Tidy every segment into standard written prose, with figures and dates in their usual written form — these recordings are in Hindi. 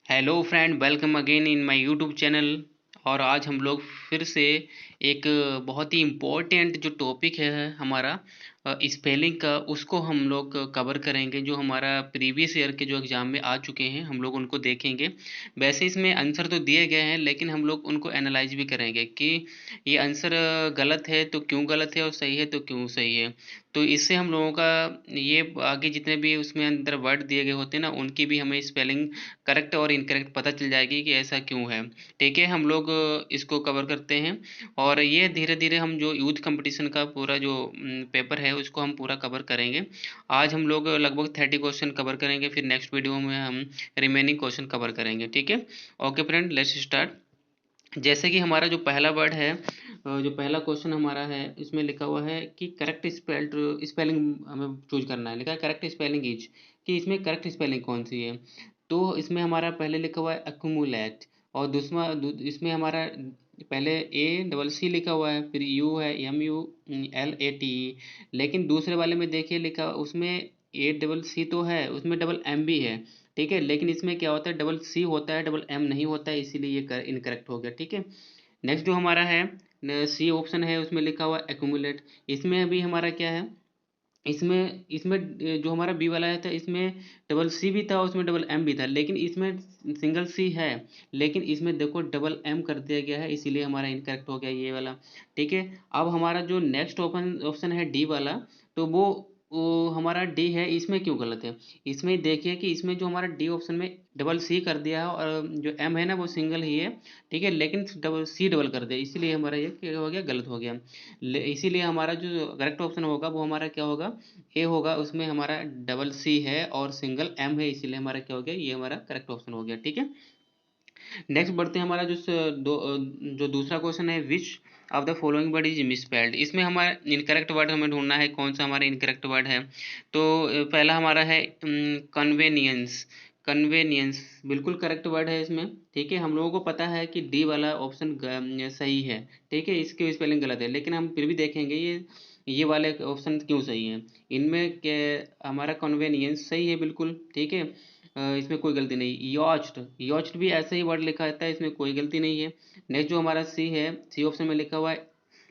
Hello friend, welcome again in my YouTube channel. और आज हम लोग फिर से एक बहुत ही इम्पोर्टेंट जो टॉपिक है हमारा स्पेलिंग का, उसको हम लोग कवर करेंगे। जो हमारा प्रीवियस ईयर के जो एग्ज़ाम में आ चुके हैं हम लोग उनको देखेंगे। वैसे इसमें आंसर तो दिए गए हैं, लेकिन हम लोग उनको एनालाइज भी करेंगे कि ये आंसर गलत है तो क्यों गलत है और सही है तो क्यों सही है। तो इससे हम लोगों का ये आगे जितने भी उसमें अंदर वर्ड दिए गए होते हैं ना, उनकी भी हमें स्पेलिंग करेक्ट और इनकरेक्ट पता चल जाएगी कि ऐसा क्यों है। ठीक है, हम लोग इसको कवर करते हैं। और ये धीरे धीरे हम जो यूथ कंपटीशन का पूरा जो पेपर है उसको हम पूरा कवर करेंगे। आज हम लोग लगभग 30 क्वेश्चन कवर करेंगे, फिर नेक्स्ट वीडियो में हम रिमेनिंग क्वेश्चन कवर करेंगे। ठीक है, ओके फ्रेंड, लेट्स स्टार्ट। जैसे कि हमारा जो पहला वर्ड है, जो पहला क्वेश्चन हमारा है, इसमें लिखा हुआ है कि करेक्ट स्पेल्ड स्पेलिंग हमें चूज करना है। लिखा है करेक्ट स्पेलिंग इज, कि इसमें करेक्ट स्पेलिंग कौन सी है। तो इसमें हमारा पहले लिखा हुआ है अक्यूमुलेट, और दूसरा इसमें हमारा पहले ए डबल सी लिखा हुआ है, फिर यू है MULATE। लेकिन दूसरे वाले में देखिए लिखा उसमें ए डबल सी तो है, उसमें डबल एम भी है। ठीक है, लेकिन इसमें क्या होता है, डबल सी होता है, डबल एम नहीं होता है, इसीलिए ये इनकरेक्ट हो गया। ठीक है, नेक्स्ट जो हमारा है सी ऑप्शन है, उसमें लिखा हुआ एक्यूमुलेट। इसमें अभी हमारा क्या है, इसमें इसमें जो हमारा बी वाला है था, इसमें डबल सी भी था, उसमें डबल एम भी था, लेकिन इसमें सिंगल सी है। लेकिन इसमें देखो डबल एम कर दिया गया है, इसीलिए हमारा इनकरेक्ट हो गया ये वाला। ठीक है, अब हमारा जो नेक्स्ट ऑप्शन है डी वाला, तो वो हमारा डी है, इसमें क्यों गलत है। इसमें देखिए कि इसमें जो हमारा डी ऑप्शन में डबल सी कर दिया है, और जो एम है ना वो सिंगल ही है। ठीक है, लेकिन डबल सी डबल कर दिया, इसीलिए हमारा ये क्या हो गया, गलत हो गया। इसीलिए हमारा जो करेक्ट ऑप्शन होगा वो हमारा क्या होगा, ए होगा। उसमें हमारा डबल सी है और सिंगल एम है, इसीलिए हमारा क्या हो गया, ये हमारा करेक्ट ऑप्शन हो गया। ठीक है, नेक्स्ट बढ़ते हैं। हमारा जो दूसरा क्वेश्चन है, which of the following word is misspelled. इसमें हमारा इनकरेक्ट वर्ड हमें ढूंढना है, कौन सा हमारा इनकरेक्ट वर्ड है। तो पहला हमारा है कन्वेनियंस। कन्वेनियंस बिल्कुल करेक्ट वर्ड है इसमें। ठीक है, हम लोगों को पता है कि डी वाला ऑप्शन सही है। ठीक है, इसकी स्पेलिंग गलत है, लेकिन हम फिर भी देखेंगे ये वाले ऑप्शन क्यों सही है। इनमें हमारा कन्वेनियंस सही है बिल्कुल। ठीक है, इसमें कोई गलती नहीं। यॉच्ड, यॉच्ड भी ऐसे ही वर्ड लिखा रहता है, इसमें कोई गलती नहीं है। नेक्स्ट जो हमारा सी है, सी ऑप्शन में लिखा हुआ है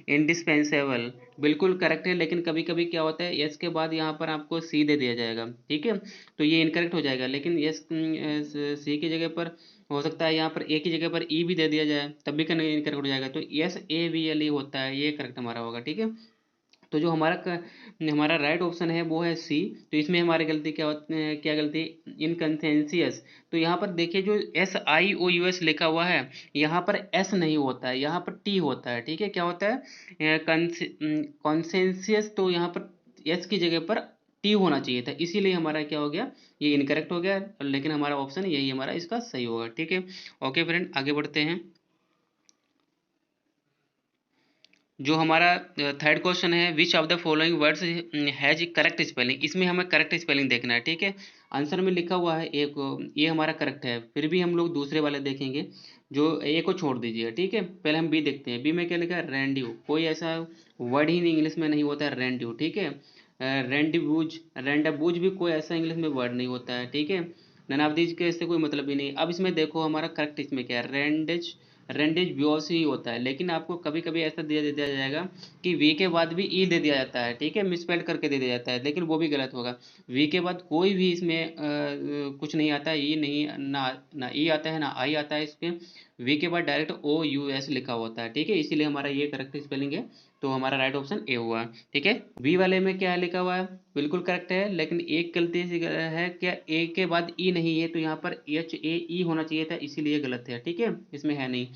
इंडिस्पेंसेबल, बिल्कुल करेक्ट है। लेकिन कभी कभी क्या होता है, यस के बाद यहाँ पर आपको सी दे दिया जाएगा। ठीक है, तो ये इनकरेक्ट हो जाएगा, लेकिन यस सी की जगह पर हो सकता है यहाँ पर ए की जगह पर ई भी दे दिया जाए, तब भी इनकरेक्ट हो जाएगा। तो SAVLE होता है, ये करेक्ट हमारा होगा। ठीक है, तो जो हमारा राइट ऑप्शन है वो है सी। तो इसमें हमारी गलती क्या गलती, इनकन्सेंसियस। तो यहाँ पर देखिए जो SIOUS लिखा हुआ है, यहाँ पर एस नहीं होता है, यहाँ पर टी होता है। ठीक है, क्या होता है कॉन्सेंसियस, तो यहाँ पर एस की जगह पर टी होना चाहिए था, इसीलिए हमारा क्या हो गया, ये इनकरेक्ट हो गया। लेकिन हमारा ऑप्शन यही हमारा इसका सही होगा। ठीक है, ओके फ्रेंड, आगे बढ़ते हैं। जो हमारा थर्ड क्वेश्चन है, which of the following words has correct spelling. इसमें हमें करेक्ट स्पेलिंग देखना है। ठीक है, आंसर में लिखा हुआ है एक, ये हमारा करेक्ट है, फिर भी हम लोग दूसरे वाले देखेंगे। जो ए को छोड़ दीजिए। ठीक है, पहले हम बी देखते हैं। बी में क्या लिखा है, रेंड्यू। कोई ऐसा वर्ड ही नहीं इंग्लिश में नहीं होता है रेंड्यू। ठीक है, रेंडिबूज, रेंडाबूज भी कोई ऐसा इंग्लिश में वर्ड नहीं होता है। ठीक है, नन ऑफ दीज के इससे कोई मतलब ही नहीं। अब इसमें देखो हमारा करेक्ट इसमें क्या है, रेंडेज, रेंडेज व्यूअर्स ही होता है। लेकिन आपको कभी कभी ऐसा दे दिया जाएगा कि वी के बाद भी ई दे दिया जाता है। ठीक है, मिसस्पेल्ड करके दे दिया जाता है, लेकिन वो भी गलत होगा। वी के बाद कोई भी इसमें कुछ नहीं आता है, ई नहीं, ना ई आता है ना आई आता है इसके। वी के बाद डायरेक्ट OUS लिखा होता है। ठीक है, इसीलिए हमारा ये करेक्ट स्पेलिंग है। तो हमारा राइट ऑप्शन ए हुआ। ठीक है, बी वाले में क्या लिखा हुआ है, बिल्कुल करेक्ट है, लेकिन एक गलती सी है, क्या ए के बाद ई नहीं है, तो यहाँ पर HAE होना चाहिए था, इसीलिए गलत है। ठीक है, इसमें है नहीं।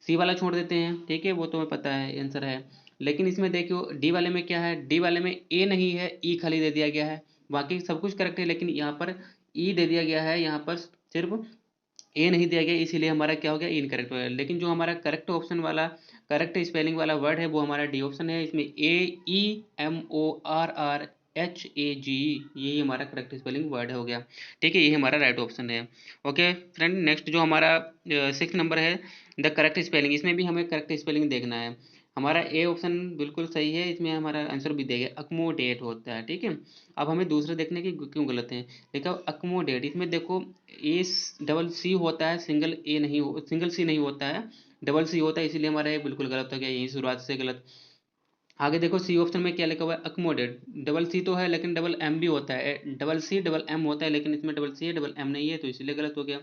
सी वाला छोड़ देते हैं। ठीक है, वो तुम्हें पता है आंसर है। लेकिन इसमें देखो डी वाले में क्या है, डी वाले में ए नहीं है, ई खाली दे दिया गया है। बाकी सब कुछ करेक्ट है, लेकिन यहाँ पर ई दे दिया गया है, यहाँ पर सिर्फ ए नहीं दिया गया, इसीलिए हमारा क्या हो गया, इनकरेक्ट हो गया। लेकिन जो हमारा करेक्ट ऑप्शन वाला, करेक्ट स्पेलिंग वाला वर्ड है, वो हमारा डी ऑप्शन है। इसमें AEMORRHAGE, यही हमारा करेक्ट स्पेलिंग वर्ड हो गया। ठीक है, ये हमारा राइट ऑप्शन है। ओके फ्रेंड, नेक्स्ट जो हमारा 6 नंबर है, द करेक्ट स्पेलिंग। इसमें भी हमें करेक्ट स्पेलिंग देखना है। हमारा ए ऑप्शन बिल्कुल सही है, इसमें हमारा आंसर भी दिया गया अकोमोडेट होता है, ठीक है। अब हमें दूसरे देखने की क्यों गलत है। देखो अकोमोडेट, इसमें देखो ए डबल सी होता है, सिंगल सी नहीं होता है, डबल सी होता है, इसीलिए हमारा ये बिल्कुल गलत हो गया, यही शुरुआत से गलत। आगे देखो सी ऑप्शन में क्या लिखा हुआ है, अकोमोडेट, डबल सी तो है लेकिन डबल एम भी होता है, डबल सी डबल एम होता है, लेकिन इसमें डबल सी है डबल एम नहीं है, तो इसीलिए गलत हो गया।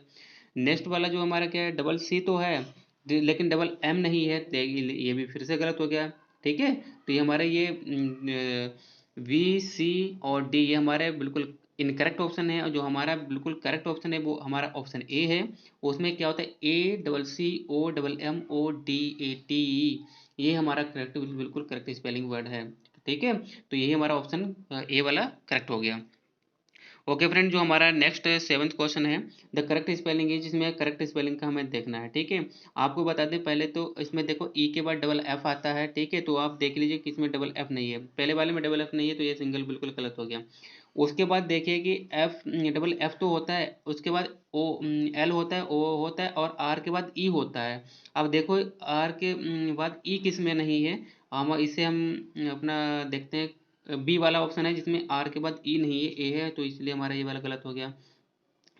नेक्स्ट वाला जो हमारा क्या है, डबल सी तो है लेकिन डबल एम नहीं है, तो ये भी फिर से गलत हो गया, ठीक है। तो ये हमारे ये वी सी और डी ये हमारे बिल्कुल इनकरेक्ट ऑप्शन है, और जो हमारा बिल्कुल करेक्ट ऑप्शन है वो हमारा ऑप्शन ए है। उसमें क्या होता है, A double C O double M O D A T E, ये हमारा करेक्ट बिल्कुल करेक्ट स्पेलिंग वर्ड है, ठीक है। तो यही हमारा ऑप्शन ए वाला करेक्ट हो गया। ओके फ्रेंड, जो हमारा नेक्स्ट सेवंथ क्वेश्चन है, द करेक्ट स्पेलिंग इज, जिसमें करेक्ट स्पेलिंग का हमें देखना है, ठीक है। आपको बता दें पहले तो इसमें देखो ई के बाद डबल एफ आता है, ठीक है, तो आप देख लीजिए कि इसमें डबल एफ नहीं है, पहले वाले में डबल एफ नहीं है, तो ये सिंगल बिल्कुल गलत हो गया। उसके बाद देखिए कि एफ डबल एफ तो होता है, उसके बाद ओ एल होता है, ओ होता है, और आर के बाद ई होता है। अब देखो आर के बाद ई किस में नहीं है, हम इसे हम अपना देखते हैं, बी वाला ऑप्शन है जिसमें आर के बाद ई नहीं है, ए है, तो इसलिए हमारा ये वाला गलत हो गया,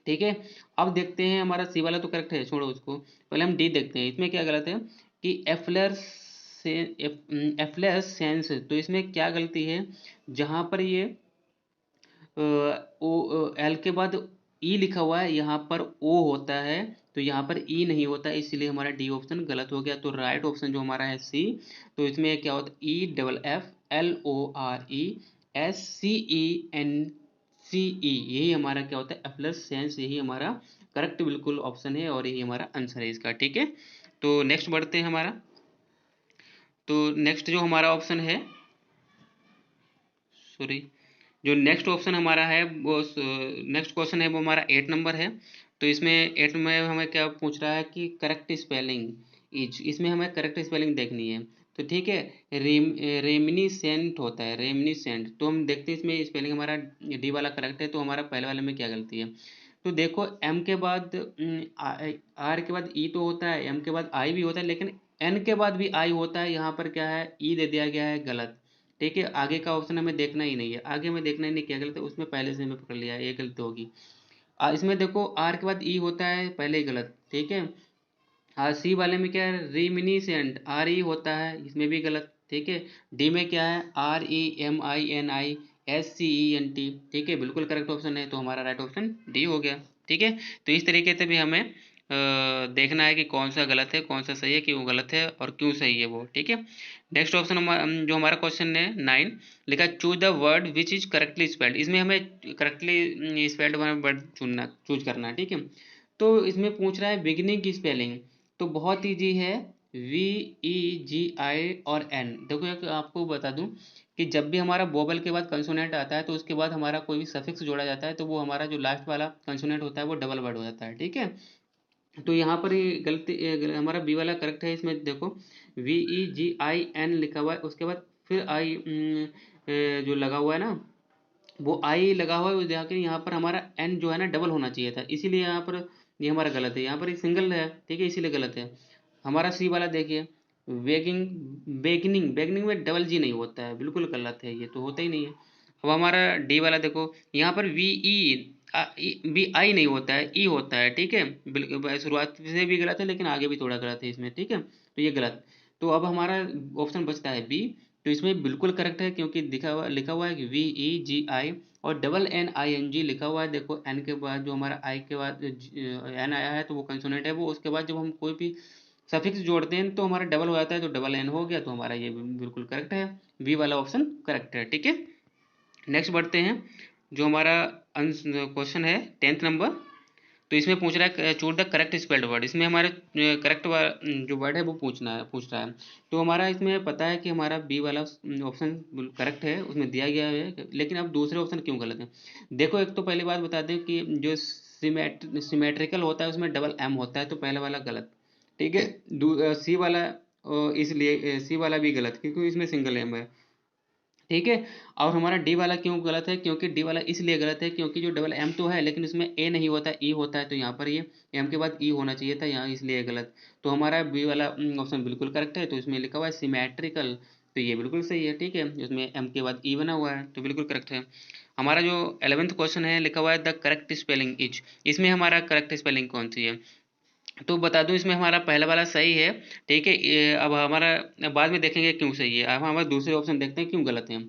ठीक है। अब देखते हैं, हमारा सी वाला तो करेक्ट है, छोड़ो उसको, पहले हम डी देखते हैं, इसमें क्या गलत है कि एफलेस सेंस, तो इसमें क्या गलती है, जहां पर ये ओ एल के बाद ई लिखा हुआ है, यहाँ पर ओ होता है, तो यहाँ पर ई नहीं होता है, इसलिए हमारा डी ऑप्शन गलत हो गया। तो राइट ऑप्शन जो हमारा है सी, तो इसमें क्या होता है, E double F L O R E S C E N C E, यही हमारा क्या होता है, एफ्लस सेंस, यही हमारा करेक्ट बिल्कुल ऑप्शन है, और यही हमारा आंसर है इसका, ठीक है। तो नेक्स्ट बढ़ते हैं हमारा, तो नेक्स्ट जो हमारा ऑप्शन है, सॉरी, जो नेक्स्ट ऑप्शन हमारा है वो नेक्स्ट क्वेश्चन है वो हमारा 8 नंबर है। तो इसमें 8 में हमें क्या पूछ रहा है कि करेक्ट स्पेलिंग इज, इसमें हमें करेक्ट स्पेलिंग देखनी है, तो ठीक है। रेमिनिसेंट होता है, रेमिनिसेंट, तो हम देखते हैं इसमें स्पेलिंग हमारा डी वाला करेक्ट है, तो हमारा पहले वाले में क्या गलती है। तो देखो एम के बाद आर के बाद ई तो होता है, एम के बाद आई भी होता है, लेकिन एन के बाद भी आई होता है, यहाँ पर क्या है, ई दे दिया गया है, गलत, ठीक है। आगे का ऑप्शन हमें देखना ही नहीं है, आगे हमें देखना ही नहीं क्या गलत है, उसमें पहले से हमें पकड़ लिया है, ये गलत होगी। इसमें देखो आर के बाद ई होता है, पहले ही गलत, ठीक है। सी वाले में क्या है, रिमिनीसेंट, आर ई होता है, इसमें भी गलत, ठीक है। डी में क्या है, R E M I N I S C E N T, ठीक है, बिल्कुल करेक्ट ऑप्शन है, तो हमारा राइट ऑप्शन डी हो गया, ठीक है। तो इस तरीके से भी हमें देखना है कि कौन सा गलत है कौन सा सही है, क्यों गलत है और क्यों सही है वो, ठीक है। नेक्स्ट ऑप्शन जो हमारा क्वेश्चन है 9, लिखा choose the word which is correctly spelled, इसमें हमें करेक्टली स्पेल्ड वर्ड चूज करना है, ठीक है। तो इसमें पूछ रहा है बिगिनिंग की स्पेलिंग, तो बहुत ईजी है, वी ई जी आई और एन। देखो एक आपको बता दूं कि जब भी हमारा वोवल के बाद कंसोनेंट आता है, तो उसके बाद हमारा कोई भी सफिक्स जोड़ा जाता है, तो वो हमारा जो लास्ट वाला कंसोनेंट होता है वो डबल वर्ड हो जाता है, ठीक है। तो यहाँ पर ये गलती हमारा बी वाला करेक्ट है, इसमें देखो V E G I N लिखा हुआ है, उसके बाद फिर आई जो लगा हुआ है ना, वो आई लगा हुआ है, उस जाके यहाँ पर हमारा एन जो है ना डबल होना चाहिए था, इसीलिए यहाँ पर ये हमारा गलत है, यहाँ पर एक सिंगल है, ठीक है, इसीलिए गलत है। हमारा सी वाला देखिए, वेगिंग बेगनिंग, बेगनिंग में डबल जी नहीं होता है, बिल्कुल गलत है, ये तो होता ही नहीं है। अब हमारा डी वाला देखो, यहाँ पर वी ई बी आई नहीं होता है, ई होता है, ठीक है, बिल्कुल शुरुआत से भी गलत है, लेकिन आगे भी थोड़ा गलत है इसमें, ठीक है, तो ये गलत। तो अब हमारा ऑप्शन बचता है बी, तो इसमें बिल्कुल करेक्ट है, क्योंकि लिखा हुआ है कि वी ई जी आई और double N I N G लिखा हुआ है। देखो एन के बाद जो हमारा आई के बाद एन आया है, तो वो कंसोनेंट है वो, उसके बाद जब हम कोई भी सफिक्स जोड़ते हैं तो हमारा डबल हो जाता है, तो डबल एन हो गया, तो हमारा ये बिल्कुल करेक्ट है, बी वाला ऑप्शन करेक्ट है, ठीक है। नेक्स्ट बढ़ते हैं, जो हमारा क्वेश्चन है 10th नंबर, तो इसमें पूछ रहा है choose the correct spelled word, इसमें हमारे करेक्ट जो वर्ड है वो पूछ रहा है। तो हमारा इसमें पता है कि हमारा बी वाला ऑप्शन करेक्ट है, उसमें दिया गया है, लेकिन अब दूसरे ऑप्शन क्यों गलत है। देखो एक तो पहली बात बता दें कि जो सिमेट्रिकल होता है उसमें डबल एम होता है, तो पहला वाला गलत, ठीक है। सी वाला इसलिए सी वाला भी गलत, क्योंकि इसमें सिंगल एम है, ठीक है। और हमारा डी वाला क्यों गलत है, क्योंकि डी वाला इसलिए गलत है क्योंकि जो डबल एम तो है लेकिन उसमें ए नहीं होता, ई होता है, तो यहाँ पर ये एम के बाद ई होना चाहिए था यहाँ, इसलिए गलत। तो हमारा बी वाला ऑप्शन बिल्कुल करेक्ट है। तो इसमें लिखा हुआ है सिमेट्रिकल, तो ये बिल्कुल सही है। ठीक है, इसमें एम के बाद ई बना हुआ है तो बिल्कुल करेक्ट है। हमारा जो 11th क्वेश्चन है लिखा हुआ है द करेक्ट स्पेलिंग इज, इसमें हमारा करेक्ट स्पेलिंग कौन सी है, तो बता दूं इसमें हमारा पहला वाला सही है। ठीक है, अब हमारा बाद में देखेंगे क्यों सही है, अब हमारा दूसरे ऑप्शन देखते हैं क्यों गलत है।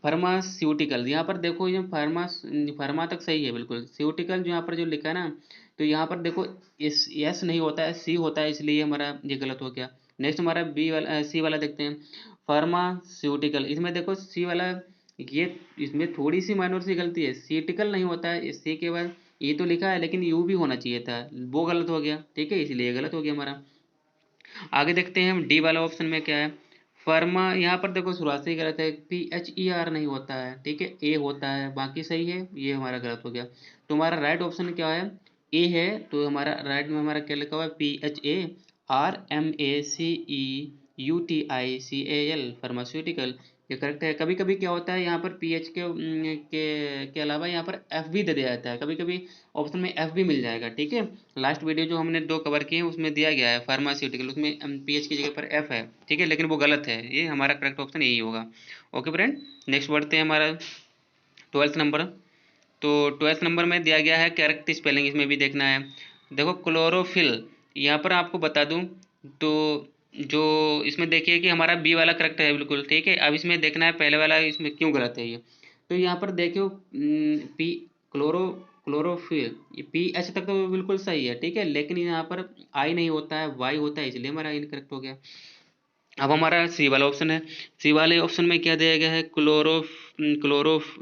फार्मास्यूटिकल, यहाँ पर देखो ये फार्मा तक सही है बिल्कुल, स्यूटिकल जो यहाँ पर जो लिखा है ना, तो यहाँ पर देखो इस एस नहीं होता है, सी होता है, इसलिए हमारा ये गलत हो गया। नेक्स्ट हमारा बी वाला सी वाला देखते हैं, फार्मास्यूटिकल, इसमें देखो सी वाला ये, इसमें थोड़ी सी माइनर सी गलती है, सीटिकल नहीं होता है, सी के बाद ये तो लिखा है लेकिन यू भी होना चाहिए था, वो गलत हो गया। ठीक है, इसलिए गलत हो गया हमारा। आगे देखते हैं हम डी वाला ऑप्शन में क्या है। फर्मा, यहाँ पर देखो शुरुआत से ही गलत है, PHER नहीं होता है, ठीक है, ए होता है, बाकी सही है, ये हमारा गलत हो गया। तो हमारा राइट ऑप्शन क्या है, ए है। तो हमारा राइट में हमारा क्या लिखा हुआ है, PHARMACEUTICAL, फार्मास्यूटिकल, ये करेक्ट है। कभी कभी क्या होता है यहाँ पर PH के अलावा यहाँ पर F भी दे दिया जाता है, कभी कभी ऑप्शन में F भी मिल जाएगा। ठीक है, लास्ट वीडियो जो हमने 2 कवर किए हैं उसमें दिया गया है फार्मास्यूटिकल, उसमें PH की जगह पर F है। ठीक है, लेकिन वो गलत है, ये हमारा करेक्ट ऑप्शन यही होगा। ओके फ्रेंड, नेक्स्ट बढ़ते हैं हमारा 12th नंबर। तो 12th नंबर में दिया गया है करेक्ट स्पेलिंग, इसमें भी देखना है। देखो क्लोरोफिल, यहाँ पर आपको बता दूं तो जो इसमें देखिए कि हमारा बी वाला करेक्ट है बिल्कुल। ठीक है, अब इसमें देखना है पहले वाला इसमें क्यों गलत है ये। तो यहाँ पर देखियो पी क्लोरो क्लोरोफिल, ये PH तक तो बिल्कुल सही है। ठीक है, लेकिन यहाँ पर आई नहीं होता है, वाई होता है, इसलिए हमारा इनकरेक्ट हो गया। अब हमारा सी वाला ऑप्शन है, सी वाले ऑप्शन में क्या दिया गया है, क्लोरो,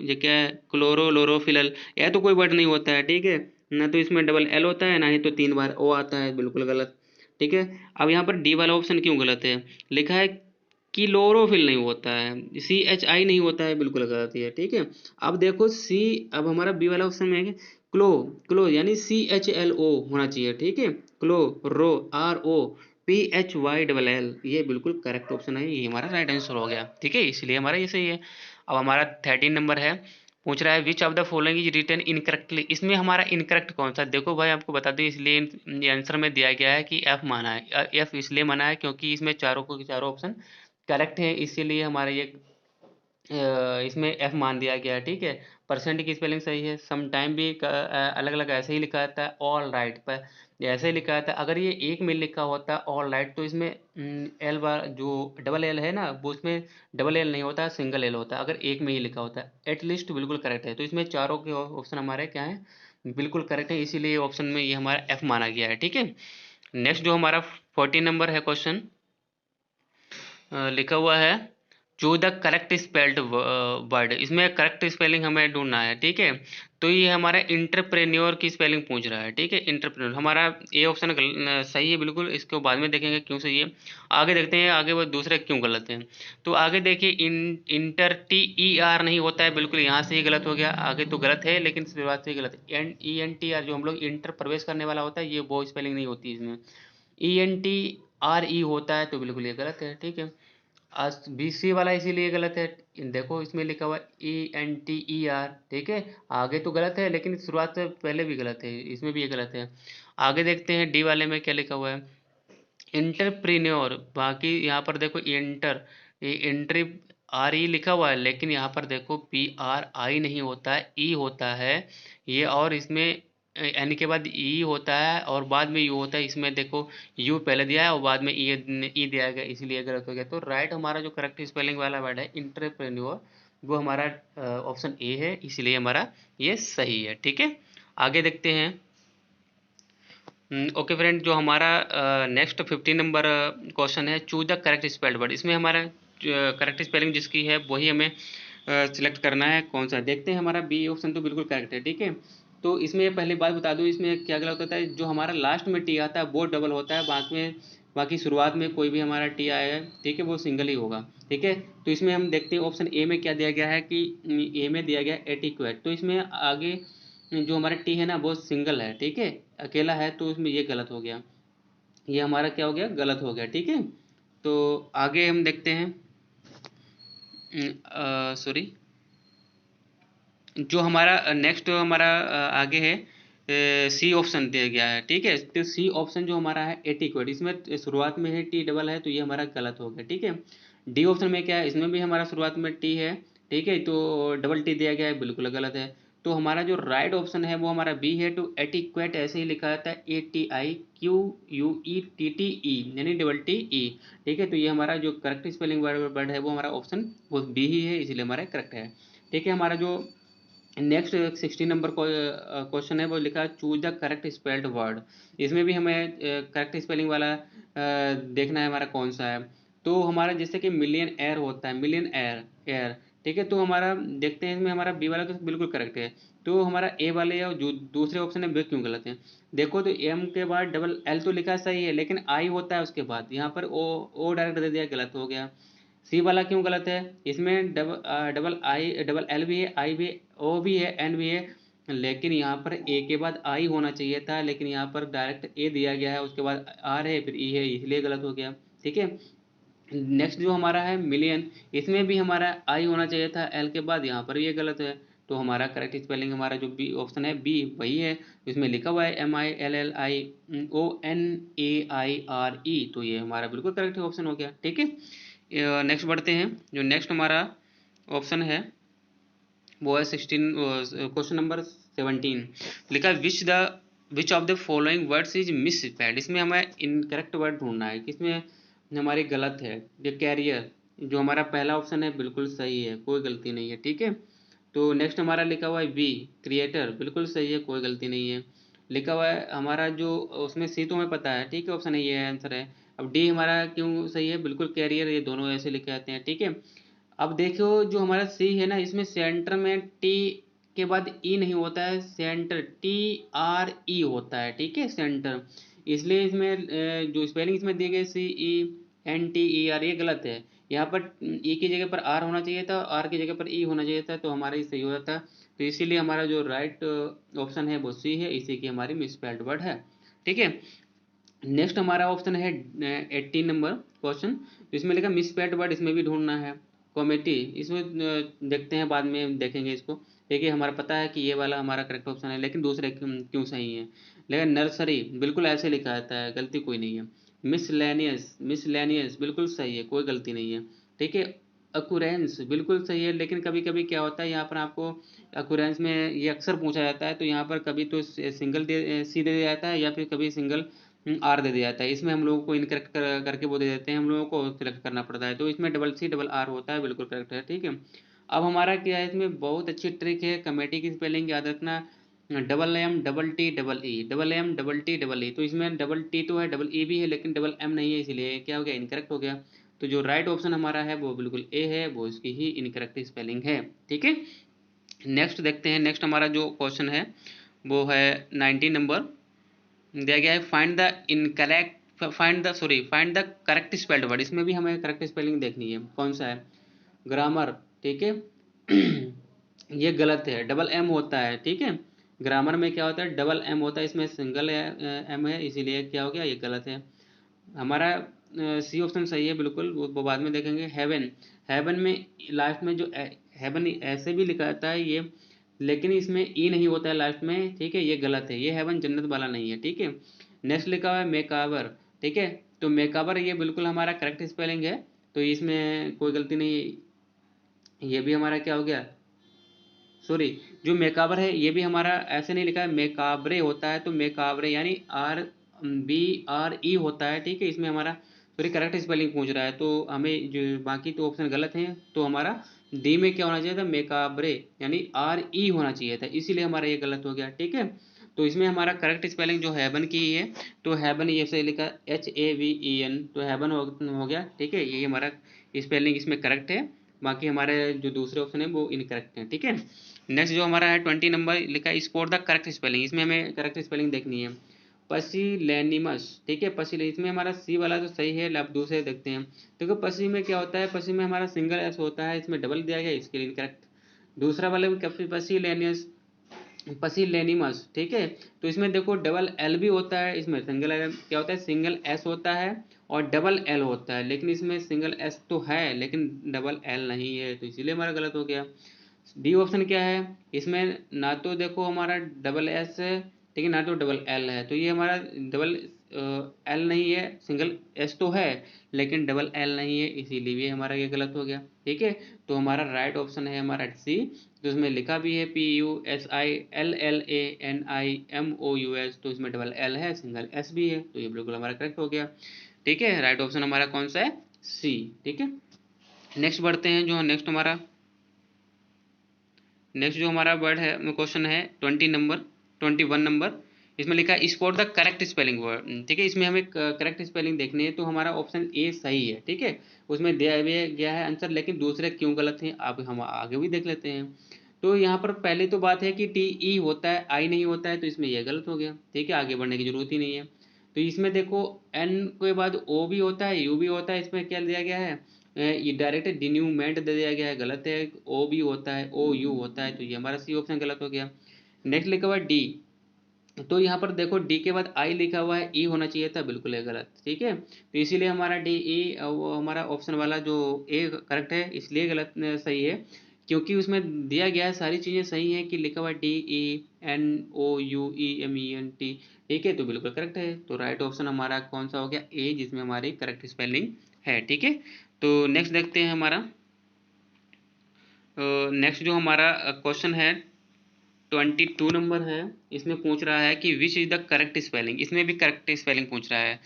ये क्या है, क्लोरोलोरोफिलल, यह तो कोई वर्ड नहीं होता है। ठीक है, ना तो इसमें डबल एल होता है, ना ही तो 3 बार ओ आता है, बिल्कुल गलत। ठीक है, अब यहाँ पर डी वाला ऑप्शन क्यों गलत है, लिखा है क्लोरोफिल नहीं होता है, CHI नहीं होता है, बिल्कुल गलत है। ठीक है, अब देखो सी, अब हमारा बी वाला ऑप्शन में है क्लो, क्लो यानी CHLO होना चाहिए। ठीक है, क्लो रो RO PHYLL, ये बिल्कुल करेक्ट ऑप्शन है, ये हमारा राइट आंसर हो गया। ठीक है, इसलिए हमारा ये सही है। अब हमारा 13 नंबर है, पूछ रहा है which of the following is written incorrectly, इसमें हमारा इनकरेक्ट कौन सा। देखो भाई आपको बता दें, इसलिए आंसर में दिया गया है कि एफ माना है, एफ इसलिए माना है क्योंकि इसमें चारों को चारों ऑप्शन करेक्ट है, इसीलिए हमारा ये इसमें एफ मान दिया गया है। ठीक है, परसेंट की स्पेलिंग सही है, सम टाइम भी अलग अलग ऐसे ही लिखा रहता है, ऑल राइट पर ऐसे ही लिखा रहता है। अगर ये एक में लिखा होता ऑल राइट तो इसमें एल बार जो डबल एल है ना, वो उसमें डबल एल नहीं होता, सिंगल एल होता है, अगर एक में ही लिखा होता है। एटलीस्ट बिल्कुल करेक्ट है, तो इसमें चारों के ऑप्शन हमारे क्या है, बिल्कुल करेक्ट है, इसीलिए ऑप्शन में ये हमारा एफ माना गया है। ठीक है, नेक्स्ट जो हमारा 14 नंबर है क्वेश्चन, लिखा हुआ है choose the correct spelled word, इसमें करेक्ट स्पेलिंग हमें ढूंढना है। ठीक है, तो ये हमारा इंटरप्रेन्योर की स्पेलिंग पूछ रहा है। ठीक है, इंटरप्रेन्योर हमारा ये ऑप्शन सही है बिल्कुल, इसको बाद में देखेंगे क्यों सही है। आगे देखते हैं आगे वो दूसरे क्यों गलत है। तो आगे देखिए इंटर TER नहीं होता है, बिल्कुल यहाँ से ही गलत हो गया, आगे तो गलत है लेकिन शुरुआत से ही गलत है। ENTR जो हम लोग इंटर प्रवेश करने वाला होता है, ये वो स्पेलिंग नहीं होती इसमें, ENTRE होता है, तो बिल्कुल ये गलत है। ठीक है, आज BC वाला इसीलिए गलत है, देखो इसमें लिखा हुआ ENTER। ठीक है, आगे तो गलत है लेकिन शुरुआत से पहले भी गलत है, इसमें भी ये गलत है। आगे देखते हैं डी वाले में क्या लिखा हुआ है, इंटरप्रीन्योर, बाकी यहाँ पर देखो इंटर, ये एंट्री RE लिखा हुआ है, लेकिन यहाँ पर देखो PRI नहीं होता है, E होता है ये, और इसमें N के बाद E होता है और बाद में U होता है, इसमें देखो U पहले दिया है और बाद में E दिया गया, इसीलिए गलत हो गया। तो राइट हमारा जो करेक्ट स्पेलिंग वाला वर्ड है इंटरप्रेन्योर, वो हमारा ऑप्शन ए है, इसलिए हमारा ये सही है। ठीक है, आगे देखते हैं। ओके फ्रेंड, जो हमारा नेक्स्ट 15 नंबर क्वेश्चन है choose the correct spelled word, इसमें हमारा करेक्ट स्पेलिंग जिसकी है वही हमें सिलेक्ट करना है, कौन सा देखते हैं। हमारा बी ऑप्शन तो बिल्कुल करेक्ट है। ठीक है, तो इसमें पहली बात बता दूं, इसमें क्या गलत होता है, जो हमारा लास्ट में टी आता है वो डबल होता है, बाकी शुरुआत में कोई भी हमारा टी आएगा, ठीक है, वो सिंगल ही होगा। ठीक है, तो इसमें हम देखते हैं ऑप्शन ए में क्या दिया गया है कि ए में दिया गया एटिक्वेट, तो इसमें आगे जो हमारा टी है ना वो सिंगल है। ठीक है, अकेला है, तो उसमें ये गलत हो गया, ये हमारा क्या हो गया, गलत हो गया। ठीक है, तो आगे हम देखते हैं सॉरी, जो हमारा नेक्स्ट हमारा आगे है, सी ऑप्शन दिया गया है, ठीक है। तो सी ऑप्शन जो हमारा है एटिक्वेट, इसमें शुरुआत में है टी डबल है, तो ये हमारा गलत हो गया, ठीक है। डी ऑप्शन में क्या है, इसमें भी हमारा शुरुआत में टी है, ठीक है, तो डबल टी दिया गया है, बिल्कुल गलत है। तो हमारा जो राइट ऑप्शन है वो हमारा बी है, टू एटिक्वेट ऐसे ही लिखा जाता है, ATIQUETTE, यानी डबल टी ई, ठीक है। तो ये हमारा जो करेक्ट स्पेलिंग वर्ड है वो हमारा ऑप्शन वो बी ही है, इसीलिए हमारा करेक्ट है, ठीक है। हमारा जो नेक्स्ट 16 नंबर क्वेश्चन है वो लिखा है choose the correct spelled word. इसमें भी हमें करेक्ट स्पेलिंग वाला देखना है हमारा कौन सा है। तो हमारा जैसे कि मिलियन एयर होता है, मिलियन एयर एयर, ठीक है। तो हमारा देखते हैं इसमें हमारा बी वाला तो बिल्कुल करेक्ट है। तो हमारा ए वाले या जो दूसरे ऑप्शन है वे क्यों गलत है। देखो तो एम के बाद डबल एल तो लिखा सही है, लेकिन आई होता है उसके बाद, यहाँ पर ओ डायरेक्ट दे दिया, गलत हो गया। सी वाला क्यों गलत है, इसमें डबल आई डबल एल भी है, आई भी, ओ भी है, एन भी है, लेकिन यहाँ पर ए के बाद आई होना चाहिए था, लेकिन यहाँ पर डायरेक्ट ए दिया गया है, उसके बाद आर है, फिर ई है, इसलिए गलत हो गया, ठीक है। नेक्स्ट जो हमारा है मिलियन, इसमें भी हमारा आई होना चाहिए था एल के बाद, यहाँ पर ये गलत है। तो हमारा करेक्ट स्पेलिंग हमारा जो बी ऑप्शन है बी वही है, इसमें लिखा हुआ है MILLIONAIRE, तो ये हमारा बिल्कुल करेक्ट ऑप्शन हो गया, ठीक है। नेक्स्ट बढ़ते हैं, जो नेक्स्ट हमारा ऑप्शन है वो है 16, क्वेश्चन नंबर 17, लिखा विच of the following words is misspelled. इसमें हमें इनकरेक्ट वर्ड ढूंढना है, किसमें हमारी गलत है। ये कैरियर जो हमारा पहला ऑप्शन है बिल्कुल सही है, कोई गलती नहीं है, ठीक है। तो नेक्स्ट हमारा लिखा हुआ है वी क्रिएटर, बिल्कुल सही है, कोई गलती नहीं है। लिखा हुआ है हमारा जो उसमें सी तो हमें पता है, ठीक है, ऑप्शन है ये आंसर है। अब डी हमारा क्यों सही है, बिल्कुल कैरियर, ये दोनों ऐसे लिखे जाते हैं, ठीक है। अब देखो जो हमारा सी है ना, इसमें सेंटर में टी के बाद ई नहीं होता है, सेंटर TRE होता है, ठीक है, सेंटर। इसलिए इसमें जो स्पेलिंग इसमें दी गई CENTER, ये गलत है। यहाँ पर ई की जगह पर आर होना चाहिए था, आर की जगह पर ई होना चाहिए था, तो हमारा ये सही हो जाता। तो इसीलिए हमारा जो राइट ऑप्शन है वो सी है, इसी की हमारी मिसस्पेल्ड वर्ड है, ठीक है। नेक्स्ट हमारा ऑप्शन है 18 नंबर क्वेश्चन, तो इसमें लिखा मिसस्पेल्ड वर्ड, इसमें भी ढूंढना है। कॉमेडी, इसमें देखते हैं, बाद में देखेंगे इसको। देखिए हमारा पता है कि ये वाला हमारा करेक्ट ऑप्शन है, लेकिन दूसरे क्यों सही है। लेकिन नर्सरी बिल्कुल ऐसे लिखा जाता है, गलती कोई नहीं है। मिसलेनियस, मिसलेनियस बिल्कुल सही है, कोई गलती नहीं है, ठीक है। अकुरेंस बिल्कुल सही है, लेकिन कभी कभी क्या होता है यहाँ पर आपको अकुरेंस में ये अक्सर पूछा जाता है, तो यहाँ पर कभी तो सिंगल सी दे दिया जाता है, या फिर कभी सिंगल आर दे दिया जाता है। इसमें हम लोगों को इनकरेक्ट करके वो दे देते हैं, हम लोगों को सिलेक्ट करना पड़ता है, तो इसमें डबल सी डबल आर होता है, बिल्कुल करेक्ट है, ठीक है। अब हमारा क्या है, इसमें बहुत अच्छी ट्रिक है, कमेटी की स्पेलिंग याद रखना, double M double T double E, double M double T double E. तो इसमें डबल टी तो है, डबल ई भी है, लेकिन डबल एम नहीं है, इसीलिए क्या हो गया, इनकरेक्ट हो गया। तो जो राइट ऑप्शन हमारा है वो बिल्कुल ए है, वो इसकी ही इनकरेक्ट स्पेलिंग है, ठीक है। नेक्स्ट देखते हैं, नेक्स्ट हमारा जो क्वेश्चन है वो है 19 नंबर, दिया गया है find the correct spelled word. इसमें भी हमें करेक्ट स्पेलिंग देखनी है, कौन सा है, ग्रामर, ठीक है। ये गलत है, डबल एम होता है, ठीक है। ग्रामर में क्या होता है, डबल एम होता है, इसमें सिंगल एम है, इसीलिए क्या हो गया, ये गलत है। हमारा सी ऑप्शन सही है, बिल्कुल, वो बाद में देखेंगे। हेवन, हेवन में लास्ट में जो हेवन ऐसे भी लिखा जाता है ये, लेकिन इसमें ई नहीं होता है लास्ट में, ठीक है, ये गलत है, ये हेवन जन्नत वाला नहीं है, ठीक है। नेक्स्ट लिखा हुआ है मेकावर, ठीक है। तो मेकावर ये बिल्कुल हमारा करेक्ट स्पेलिंग है, तो इसमें कोई गलती नहीं, ये भी हमारा क्या हो गया, सॉरी, जो मेकाबर है ये भी हमारा ऐसे नहीं लिखा है, मेकाबरे होता है, तो मेकाबरे यानी RBRE होता है, ठीक है। इसमें हमारा सॉरी करेक्ट स्पेलिंग पूछ रहा है, तो हमें जो बाकी तो ऑप्शन गलत हैं, तो हमारा डी में क्या होना चाहिए था, मेकाबरे यानी RE होना चाहिए था, इसीलिए हमारा ये गलत हो गया, ठीक है। तो इसमें हमारा करेक्ट स्पेलिंग जो हेवन की है, तो हेवन ये से लिखा HAVEN, तो हेवन हो गया, ठीक है, ये हमारा स्पेलिंग इसमें करेक्ट है। बाकी हमारे जो दूसरे ऑप्शन है वो इनकरेक्ट हैं, ठीक है। नेक्स्ट जो हमारा है 20 नंबर लिखा है स्पोर्ट द करेक्ट स्पेलिंग, इसमें हमें करेक्ट स्पेलिंग देखनी है। पसीलेनिमस, ठीक है, पसीले, इसमें हमारा सी वाला तो सही है, अब दूसरे देखते हैं। देखो पसी में क्या होता है, पसी में हमारा सिंगल एस होता है, इसमें डबल दिया गया, इसके लिए इनकरेक्ट। दूसरा वाला भी पसीलेनियस, पसिलेनिमस, ठीक है। तो इसमें देखो डबल एल भी होता है, इसमें सिंगल एल क्या होता है, सिंगल एस होता है और डबल एल होता है, लेकिन इसमें सिंगल एस तो है लेकिन डबल एल नहीं है, तो इसीलिए हमारा गलत हो गया। डी ऑप्शन क्या है, इसमें ना तो देखो हमारा डबल एस है, ठीक है, ना तो डबल एल है, तो ये हमारा डबल एल नहीं है, सिंगल एस तो है लेकिन डबल एल नहीं है, इसीलिए ये हमारा ये गलत हो गया, ठीक है। तो हमारा राइट ऑप्शन है हमारा सी, तो इसमें लिखा भी है PUSILLANIMOUS, तो इसमें डबल एल है, सिंगल एस भी है, तो ये बिल्कुल हमारा करेक्ट हो गया, ठीक है। राइट ऑप्शन हमारा कौन सा है, सी, ठीक है। नेक्स्ट बढ़ते हैं, जो नेक्स्ट हमारा नेक्स्ट जो हमारा वर्ड है क्वेश्चन है 21 नंबर। इसमें लिखा है spot the correct spelling word, ठीक है। इसमें हमें करेक्ट स्पेलिंग देखनी है, तो हमारा ऑप्शन ए सही है, ठीक है। उसमें दिया गया है आंसर, लेकिन दूसरे क्यों गलत हैं अब हम आगे भी देख लेते हैं। तो यहाँ पर पहली तो बात है कि TE होता है, आई नहीं होता है, तो इसमें यह गलत हो गया, ठीक है, आगे बढ़ने की जरूरत ही नहीं है। तो इसमें देखो N के बाद O भी होता है, U भी होता है, इसमें क्या दिया गया है, ये डायरेक्ट डिन्यूमेंट दे दिया गया है, गलत है। ओ भी होता है, OU होता है, तो ये हमारा सी ऑप्शन गलत हो गया। नेक्स्ट लिखा हुआ है डी, तो यहाँ पर देखो डी के बाद आई लिखा हुआ है, ई होना चाहिए था, बिल्कुल है गलत, ठीक है। तो इसीलिए हमारा DE वो हमारा ऑप्शन वाला जो ए करेक्ट है, इसलिए गलत सही है, क्योंकि उसमें दिया गया है सारी चीज़ें सही हैं, कि लिखा हुआ है DENOUEMENT, ठीक है, तो बिल्कुल करेक्ट है। तो राइट ऑप्शन हमारा कौन सा हो गया, ए, जिसमें हमारी करेक्ट स्पेलिंग है, ठीक है। तो नेक्स्ट देखते हैं हमारा नेक्स्ट जो हमारा क्वेश्चन है 22 नंबर है। इसमें पूछ रहा है कि which is the correct spelling, इसमें भी करेक्ट स्पेलिंग पूछ रहा है।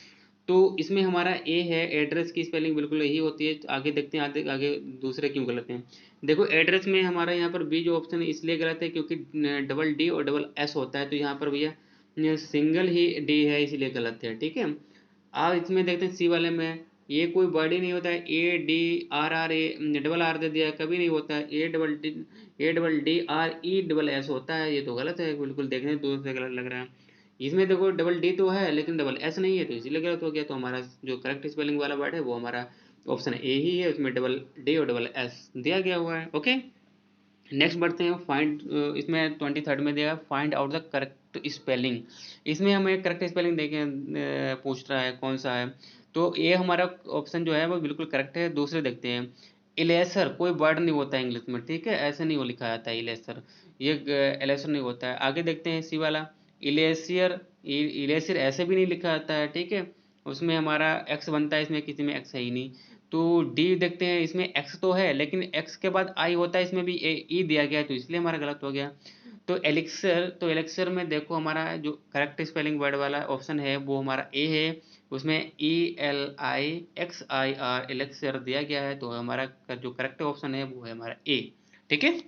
तो इसमें हमारा ए है, एड्रेस की स्पेलिंग बिल्कुल यही होती है, आगे देखते हैं आगे आगे दूसरे क्यों गलत हैं। देखो एड्रेस में हमारा यहाँ पर बी जो ऑप्शन है इसलिए गलत है क्योंकि डबल डी और डबल एस होता है, तो यहाँ पर भैया सिंगल ही डी है, इसीलिए गलत है, ठीक है। अब इसमें देखते हैं सी वाले में, ये कोई वर्ड ही नहीं होता है, ADRR डबल आर दे दिया है, कभी नहीं होता है, ADDRE होता है, ये तो गलत है, बिल्कुल देखने दूर से गलत लग रहा है। इसमें देखो डबल डी तो है लेकिन डबल एस नहीं है, तो इसीलिए गलत हो गया। तो हमारा जो करेक्ट स्पेलिंग वाला वर्ड है वो हमारा ऑप्शन ए ही है, उसमें डबल डी और डबल एस दिया गया हुआ है, ओके। नेक्स्ट बढ़ते हैं फाइंड, इसमें 23rd में दिया find out the correct spelling. इसमें हमें करेक्ट स्पेलिंग देखें पूछ रहा है कौन सा है, तो ये हमारा ऑप्शन जो है वो बिल्कुल करेक्ट है। दूसरे देखते हैं, इलेसर कोई वर्ड नहीं होता है इंग्लिश में, ठीक है, ऐसे नहीं वो लिखा जाता है इलेसर, ये इलेसर नहीं होता है। आगे देखते हैं सी वाला, इलेसियर, इलेसियर ऐसे भी नहीं लिखा जाता है, ठीक है, उसमें हमारा एक्स बनता है, इसमें किसी में एक्स है ही नहीं। तो डी देखते हैं, इसमें एक्स तो है लेकिन एक्स के बाद आई होता है, इसमें भी ई दिया गया है, तो इसलिए हमारा गलत हो गया। तो एलिक्सर, तो एलिक्सर में देखो हमारा जो करेक्ट स्पेलिंग वर्ड वाला ऑप्शन है वो हमारा ए है, उसमें ELIXIR एलिक्सर दिया गया है, तो हमारा जो करेक्ट ऑप्शन है वो है हमारा ए, ठीक है।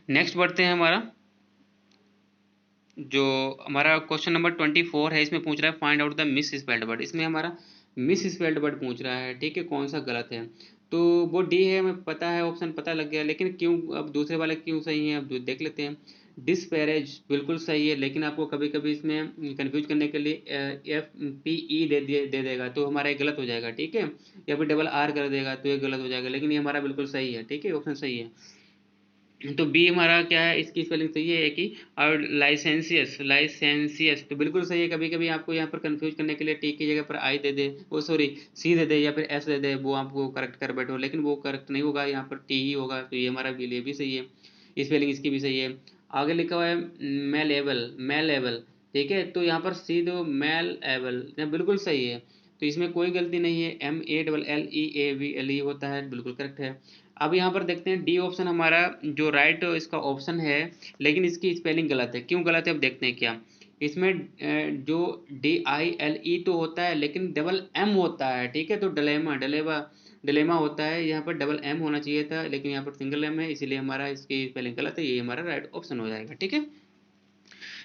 नेक्स्ट बढ़ते हैं हमारा जो हमारा क्वेश्चन नंबर 24 है। इसमें पूछ रहा है find out the miss spelled word, इसमें हमारा मिस स्पेल्ड वर्ड पूछ रहा है, ठीक है, कौन सा गलत है। तो वो डी है, हमें पता है, ऑप्शन पता लग गया, लेकिन क्यों अब दूसरे वाले क्यों सही हैं, अब देख लेते हैं। डिस्पैरेज बिल्कुल सही है, लेकिन आपको कभी कभी इसमें कंफ्यूज करने के लिए FPE दे देगा, तो हमारा ये गलत हो जाएगा, ठीक है, या फिर डबल आर कर देगा तो ये गलत हो जाएगा, लेकिन ये हमारा बिल्कुल सही है, ठीक है, ऑप्शन सही है। तो बी हमारा क्या है, इसकी स्पेलिंग सही है एक ही। और लाइसेंसियस तो बिल्कुल सही है, कभी कभी आपको यहाँ पर कंफ्यूज करने के लिए टी की जगह पर आई दे दे, वो सॉरी सी दे दे या फिर एस दे दे, वो आपको करेक्ट कर बैठो, लेकिन वो करेक्ट नहीं होगा, यहाँ पर टी ही होगा, तो ये हमारा लिए भी सही है, स्पेलिंग इसकी भी सही है। आगे लिखा हुआ है मेल एबल, ठीक है, तो यहाँ पर सी दो मेल एबल बिल्कुल सही है, तो इसमें कोई गलती नहीं है, MALLEAVLE होता है, बिल्कुल करेक्ट है। अब यहाँ पर देखते हैं डी ऑप्शन हमारा जो राइट इसका ऑप्शन है, लेकिन इसकी स्पेलिंग गलत है, क्यों गलत है अब देखते हैं क्या। इसमें जो DILE तो होता है लेकिन डबल M होता है, ठीक है, तो डलेमा होता है, यहाँ पर डबल M होना चाहिए था, लेकिन यहाँ पर सिंगल M है, इसीलिए हमारा इसकी स्पेलिंग गलत है, ये हमारा राइट ऑप्शन हो जाएगा, ठीक है।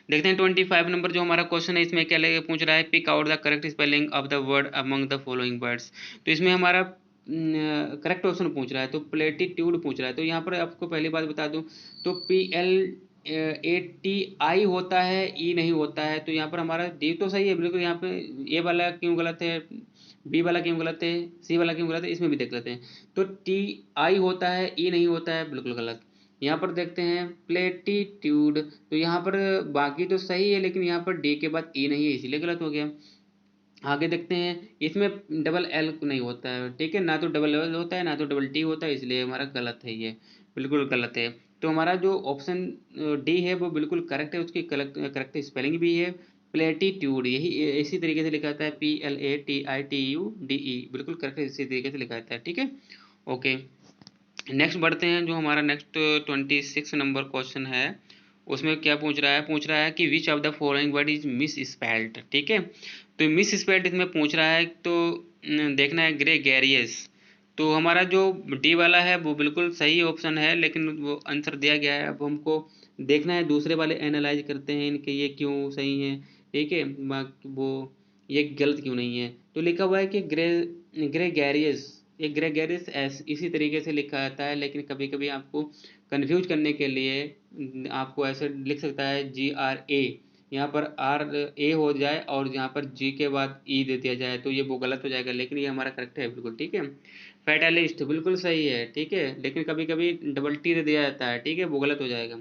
देखते हैं 25 नंबर जो हमारा क्वेश्चन है, इसमें क्या लेके पूछ रहा है, pick out the correct spelling of the word among the following words. तो इसमें हमारा करेक्ट ऑप्शन पूछ रहा है, तो प्लेटीट्यूड पूछ रहा है, तो यहाँ पर आपको पहली बात बता दूं, तो PLATI होता है, ई नहीं होता है, तो यहाँ पर हमारा डी तो सही है बिल्कुल, यहाँ पे ए वाला क्यों गलत है, बी वाला क्यों गलत है, सी वाला क्यों गलत है, इसमें भी देख लेते हैं। तो TI होता है, ई नहीं होता है, बिल्कुल गलत। यहाँ पर देखते हैं प्लेटिट्यूड, तो यहाँ पर बाकी तो सही है लेकिन यहाँ पर डी के बाद ई नहीं है इसीलिए गलत हो गया। आगे देखते हैं, इसमें डबल एल नहीं होता है, ठीक है, ना तो डबल एल होता है ना तो डबल टी होता है, इसलिए हमारा गलत है, ये बिल्कुल गलत है। तो हमारा जो ऑप्शन डी है वो बिल्कुल करेक्ट है, उसकी करेक्ट स्पेलिंग भी है प्लेटिट्यूड, यही इसी तरीके से लिखा जाता है PLATITUDE, बिल्कुल करेक्ट इसी तरीके से लिखा जाता है, ठीक है। ओके, नेक्स्ट बढ़ते हैं, जो हमारा नेक्स्ट 26 नंबर क्वेश्चन है, उसमें क्या पूछ रहा है कि विच of the following word is miss spelled, ठीक है। तो मिस स्पेल्ड इसमें पूछ रहा है, तो देखना है ग्रेगेरियस, तो हमारा जो डी वाला है वो बिल्कुल सही ऑप्शन है, लेकिन वो आंसर दिया गया है, अब हमको देखना है दूसरे वाले एनालाइज करते हैं इनके ये क्यों सही है, ठीक है, वो ये गलत क्यों नहीं है। तो लिखा हुआ है कि ग्रेगेरियस, ये ग्रेगेरियस इसी तरीके से लिखा जाता है, लेकिन कभी कभी आपको कंफ्यूज करने के लिए आपको ऐसे लिख सकता है GRA, यहाँ पर RA हो जाए और यहाँ पर G के बाद E दे दिया जाए, तो ये वो गलत हो जाएगा, लेकिन ये हमारा करेक्ट है बिल्कुल, ठीक है। फैटलिस्ट बिल्कुल सही है, ठीक है, लेकिन कभी कभी डबल टी दे दिया जाता है, ठीक है, वो गलत हो जाएगा।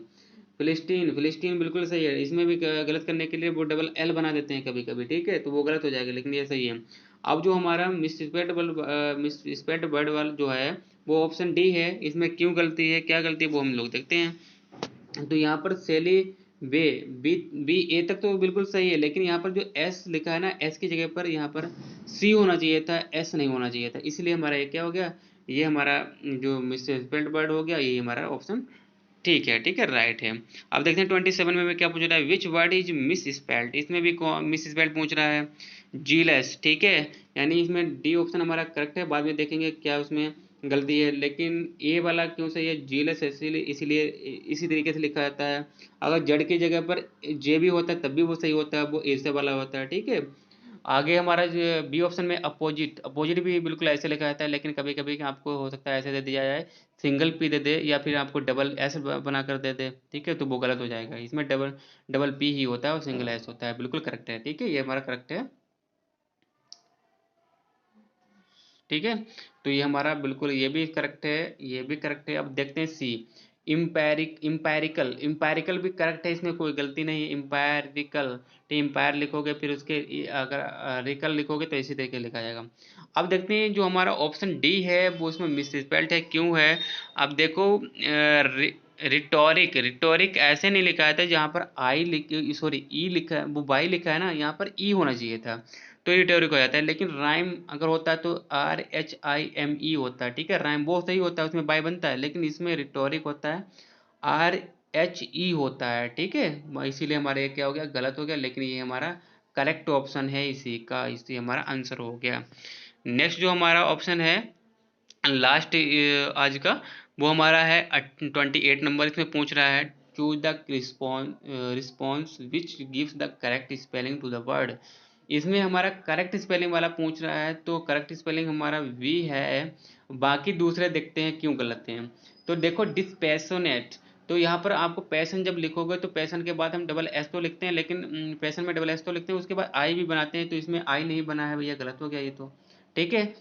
फिलिस्टीन बिल्कुल सही है, इसमें भी गलत करने के लिए वो डबल एल बना देते हैं कभी कभी, ठीक है, तो वो गलत हो जाएगा, लेकिन ये सही है। अब जो हमारा मिसस्पेल्ड वर्ड वाला जो है वो ऑप्शन डी है, इसमें क्यों गलती है, क्या गलती है, वो हम लोग देखते हैं। तो यहाँ पर सेली वे बी बी ए तक तो बिल्कुल सही है, लेकिन यहाँ पर जो एस लिखा है ना, एस की जगह पर यहाँ पर सी होना चाहिए था, एस नहीं होना चाहिए था, इसलिए हमारा ये क्या हो गया, ये हमारा जो मिसस्पेल्ड वर्ड हो गया, ये हमारा ऑप्शन ठीक है, ठीक है, राइट है। अब देखते हैं 27 में क्या पूछ रहा है, which word is miss spelled, इसमें भी मिस स्पेल्ड पूछ रहा है, जीलेस, ठीक है, यानी इसमें डी ऑप्शन हमारा करेक्ट है, बाद में देखेंगे क्या उसमें गलती है, लेकिन ए वाला क्यों सही है, जीलेस इसीलिए इसीलिए इसी तरीके से लिखा जाता है, अगर जड़ की जगह पर जे भी होता है तब भी वो सही होता है, वो ए से वाला होता है, ठीक है। आगे हमारा जो बी ऑप्शन में अपोजिट, अपोजिट भी बिल्कुल ऐसे लिखा जाता है, लेकिन कभी कभी आपको हो सकता है ऐसे दे दिया जाए, सिंगल पी दे दे या फिर आपको डबल एस बना कर दे दे, ठीक है, तो वो गलत हो जाएगा, इसमें डबल डबल पी ही होता है और सिंगल एस होता है, बिल्कुल करेक्ट है, ठीक है, ये हमारा करेक्ट है, ठीक है। तो ये हमारा बिल्कुल ये भी करेक्ट है, ये भी करेक्ट है। अब देखते हैं सी, इम्पैरिकल भी करेक्ट है, इसमें कोई गलती नहीं है, इम्पैरिकल, तो इम्पायर लिखोगे फिर उसके अगर रिकल लिखोगे तो इसी तरीके लिखा जाएगा। अब देखते हैं जो हमारा ऑप्शन डी है वो उसमें मिसस्पेल्ड है, क्यों है, अब देखो रिटोरिक ऐसे नहीं लिखा था, जहाँ पर आई लिख सॉरी ई लिखा है, वो बाई लिखा है ना, यहाँ पर ई होना चाहिए था, तो ये रिटोरिक हो जाता है, लेकिन राइम अगर होता है तो RHIME होता है, ठीक है, राइम वो सही होता है, उसमें बाई बनता है, लेकिन इसमें रिटोरिक होता है RHE होता है, ठीक है, इसीलिए हमारा ये क्या हो गया, गलत हो गया, लेकिन ये हमारा करेक्ट ऑप्शन है इसी का, इसी हमारा आंसर हो गया। नेक्स्ट जो हमारा ऑप्शन है लास्ट आज का, वो हमारा है 28 नंबर, इसमें पूछ रहा है choose the response which gives the correct spelling to the word, इसमें हमारा करेक्ट स्पेलिंग वाला पूछ रहा है, तो करेक्ट स्पेलिंग हमारा वी है, बाकी दूसरे देखते हैं क्यों गलत हैं। तो देखो डिस्पैशनेट, तो यहाँ पर आपको पैसन जब लिखोगे तो पैसन के बाद हम डबल एस तो लिखते हैं, लेकिन पैसन में डबल एस तो लिखते हैं, उसके बाद आई भी बनाते हैं, तो इसमें आई नहीं बना है भैया, गलत हो गया ये तो, ठीक है।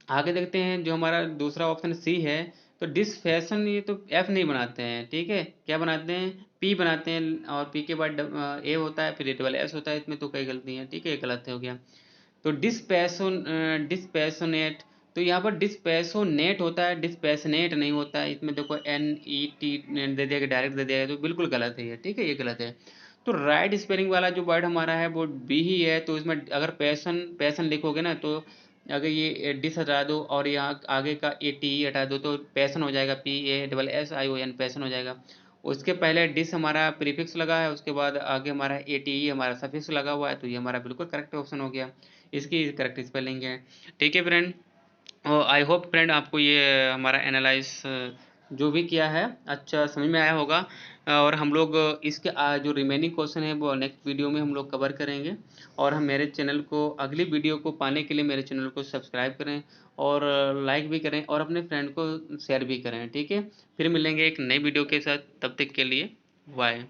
आगे देखते हैं जो हमारा दूसरा ऑप्शन सी है, तो डिस फैशन, ये तो एफ नहीं बनाते हैं, ठीक है, क्या बनाते हैं, पी बनाते हैं, और पी के बाद ए होता है, फिर डबल एस होता है, इसमें तो कई गलती है, ठीक है, गलत हो गया। तो डिस्पैशनेट, तो यहाँ पर डिस्पैशनेट होता है, डिस्पैशनेट नहीं होता है, इसमें देखो NET दे दिया, डायरेक्ट दे दिया, तो बिल्कुल गलत है ये, ठीक है, ये गलत है। तो राइट स्पेलिंग वाला जो वर्ड हमारा है वो बी ही है, तो इसमें अगर पैसन पैसन लिखोगे ना, तो अगर ये डिस हटा दो और यहाँ आगे का ATE हटा दो तो पैसन हो जाएगा, PASSION, पैसन हो जाएगा। उसके पहले डिस हमारा प्रीफिक्स लगा है, उसके बाद आगे हमारा ATE हमारा सफिक्स लगा हुआ है, तो ये हमारा बिल्कुल करेक्ट ऑप्शन हो गया, इसकी करेक्ट स्पेलिंग है, ठीक है फ्रेंड। आई होप फ्रेंड आपको ये हमारा एनालाइज जो भी किया है अच्छा समझ में आया होगा, और हम लोग इसके जो रिमेनिंग क्वेश्चन है वो नेक्स्ट वीडियो में हम लोग कवर करेंगे, और हम मेरे चैनल को अगली वीडियो को पाने के लिए मेरे चैनल को सब्सक्राइब करें और लाइक भी करें और अपने फ्रेंड को शेयर भी करें, ठीक है। फिर मिलेंगे एक नई वीडियो के साथ, तब तक के लिए बाय।